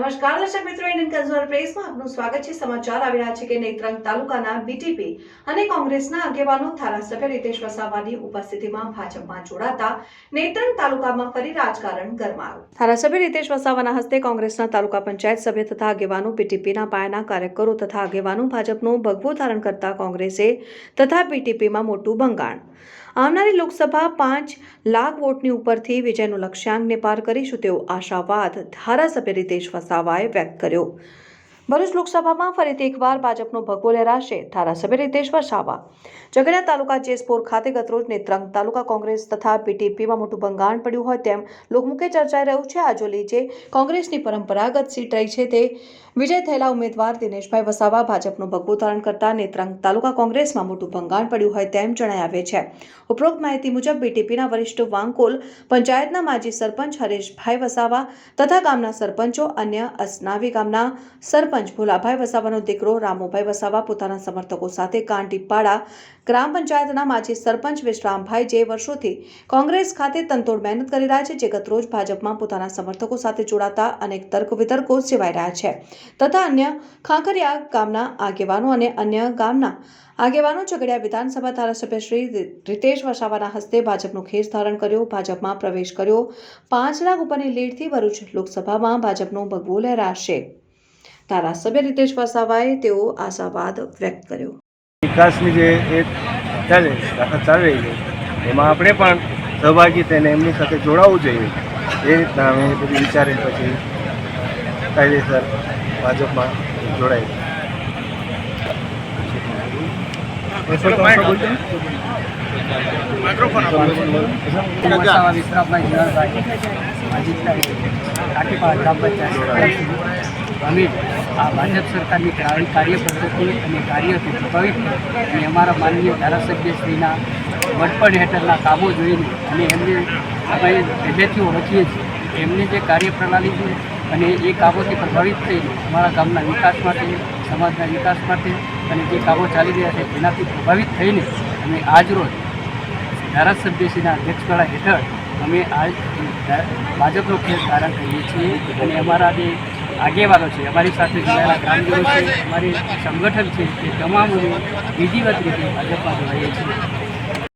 નમસ્કાર દર્શક મિત્રો, ઇન્ડિયન કન્ઝ્યુમર પ્રેસમાં આપનું સ્વાગત છે। સમાચાર આવી રહ્યા છે કે નેત્રંગ તાલુકાના બીટીપી અને કોંગ્રેસના આગેવાનો ધારાસભ્ય રીતેશ વસાવાની ઉપસ્થિતિમાં ભાજપમાં જોડાતા નેત્રંગ તાલુકામાં ફરી રાજકારણ ગરમાયું। ધારાસભ્ય રીતેશ વસાવાના હસ્તે કોંગ્રેસના તાલુકા પંચાયત સભ્ય તથા આગેવાનો, બીટીપીના પાયાના કાર્યકરો તથા આગેવાનો ભાજપનું ભગવું ધારણ કરતા કોંગ્રેસે તથા બીટીપીમાં મોટું ભંગાણ। આવનારી લોકસભા 5 લાખ વોટની ઉપરથી વિજયનું લક્ષ્યાંકને પાર કરીશું તેવો આશાવાદ ધારાસભ્ય રીતેશ વસાવાએ વ્યક્ત કર્યો। ભરૂચ લોકસભામાં ફરીથી એકવાર ભાજપનો ભગવો લહેરાશે। ધારાસભ્ય રીતેશ વસાવા ઝઘડિયા તાલુકા જેસપોર ખાતે ગતરોજ નેત્રંગ તાલુકા કોંગ્રેસ તથા બીટીપીમાં મોટું ભંગાણ પડ્યું હોય તેમ લોકમુખે ચર્ચાઈ રહ્યું છે। આજોલી જે કોંગ્રેસની પરંપરાગત સીટ રહી છે તે વિજય થયેલા ઉમેદવાર દિનેશભાઈ વસાવા ભાજપનો ભગવો ધારણ કરતા નેત્રંગ તાલુકા કોંગ્રેસમાં મોટું ભંગાણ પડ્યું હોય તેમ જણાઈ આવે છે। ઉપરોક્ત માહિતી મુજબ બીટીપીના વરિષ્ઠ વાંકોલ પંચાયતના માજી સરપંચ હરેશભાઈ વસાવા તથા ગામના સરપંચો, અન્ય અસનાવી ગામના સરપંચ ભોલાભાઈ વસાવાનો દીકરો રામુભાઈ વસાવા પોતાના સમર્થકો સાથે કાંટીપાડા ગ્રામ પંચાયતના માજી સરપંચ વિશ્રામભાઈ જે વર્ષોથી કોંગ્રેસ ખાતે તનતોડ મહેનત કરી રહ્યા છે, જે ગતરોજ ભાજપમાં પોતાના સમર્થકો સાથે જોડાતા અનેક તર્ક વિતર્કો સેવાઈ રહ્યા છે તથા અન્ય ખાંખરિયા ગામના આગેવાનો અને અન્ય ગામના આગેવાનો ઝઘડિયા વિધાનસભા ધારાસભ્ય શ્રી રીતેશ વસાવાના હસ્તે ભાજપનો ખેસ ધારણ કર્યો, ભાજપમાં પ્રવેશ કર્યો। 5 લાખ ઉપરની લીડથી ભરૂચ લોકસભામાં ભાજપનો ભગવો લહેરાશે। ધારાસભ્ય રીતેશ વસાવાએ તેવો આશાવાદ વ્યક્ત કર્યો। વિકાસની જે એક ચાલી રહી છે એમાં આપણે પણ સહભાગી થઈને એમની સાથે જોડાવવું જોઈએ। એ રીતના અમે બધું વિચારીને પછી કાયદેસર ભાજપમાં જોડાય। અમે આ ભાજપ સરકારની કાર્યપદ્ધતિ અને કાર્યથી પ્રભાવિત અને અમારા માનનીય ધારાસભ્યશ્રીના વડપણ હેઠળના કામો જોઈને અને એમને અમે પહેલેથી ઓળખીએ છીએ એમની જે કાર્યપ્રણાલી છે અને એ કામોથી પ્રભાવિત થઈને અમારા ગામના વિકાસ માટે, સમાજના વિકાસ માટે અને જે કામો ચાલી રહ્યા છે તેનાથી પ્રભાવિત થઈને અમે આજરોજ ધારાસભ્યશ્રીના અધ્યક્ષપાળા હેઠળ અમે આજ ભાજપનો ખેસ ધારણ કરીએ છીએ અને અમારા જે આગેવાનો છે, અમારી સાથે જોડાયેલા ગ્રામજનો છે, અમારી સંગઠન છે, તે તમામ અમે વિધિવત રીતે ભાજપમાં જોડાઈએ છીએ।